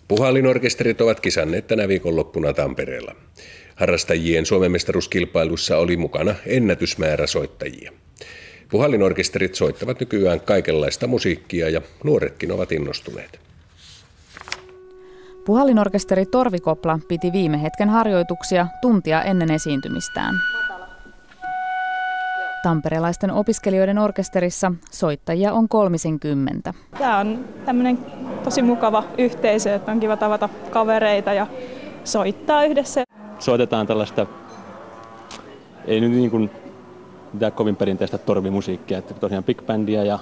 Puhallinorkesterit ovat kisanneet tänä viikonloppuna Tampereella. Harrastajien Suomen mestaruuskilpailussa oli mukana ennätysmäärä soittajia. Puhallinorkesterit soittavat nykyään kaikenlaista musiikkia ja nuoretkin ovat innostuneet. Puhallinorkesteri Torvikopla piti viime hetken harjoituksia tuntia ennen esiintymistään. Tamperelaisten opiskelijoiden orkesterissa soittajia on 30. Tämä on tämmöinen tosi mukava yhteisö, että on kiva tavata kavereita ja soittaa yhdessä. Soitetaan tällaista, ei nyt niin kuin mitään kovin perinteistä torvimusiikkia, että tosiaan big bandia ja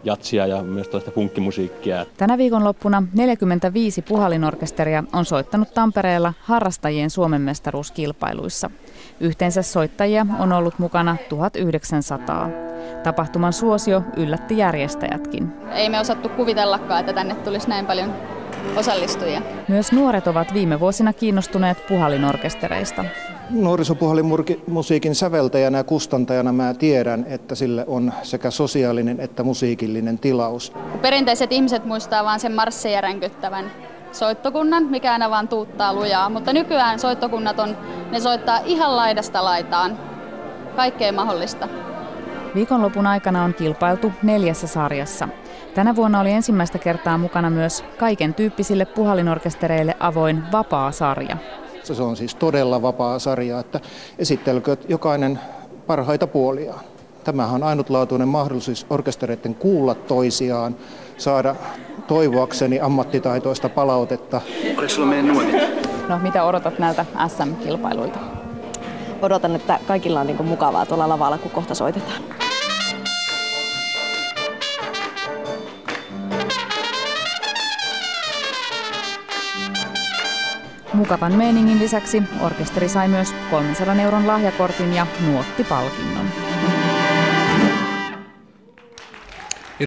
jatsia ja myös tällaista funkkimusiikkia. Tänä viikonloppuna 45 puhallinorkesteria on soittanut Tampereella harrastajien Suomen mestaruuskilpailuissa. Yhteensä soittajia on ollut mukana 1900. Tapahtuman suosio yllätti järjestäjätkin. Ei me osattu kuvitellakaan, että tänne tulisi näin paljon osallistujia. Myös nuoret ovat viime vuosina kiinnostuneet puhallinorkestereista. Nuorisopuhallimusiikin säveltäjänä ja kustantajana mä tiedän, että sille on sekä sosiaalinen että musiikillinen tilaus. Perinteiset ihmiset muistaa vain sen marsseja ränkyttävän soittokunnan, mikä aina vaan tuuttaa lujaa, mutta nykyään soittokunnat ne soittaa ihan laidasta laitaan. Kaikkea mahdollista. Viikonlopun aikana on kilpailtu 4 sarjassa. Tänä vuonna oli ensimmäistä kertaa mukana myös kaiken tyyppisille puhallinorkestereille avoin vapaa-sarja. Se on siis todella vapaa sarja, että esittelkö jokainen parhaita puoliaan. Tämähän on ainutlaatuinen mahdollisuus orkestereiden kuulla toisiaan, saada toivoakseni ammattitaitoista palautetta. Oliko sulla meidän nuotit? No, mitä odotat näiltä SM-kilpailuilta? Odotan, että kaikilla on mukavaa tuolla lavalla, kun kohta soitetaan. Mukavan meiningin lisäksi orkesteri sai myös 300 € lahjakortin ja nuottipalkinnon.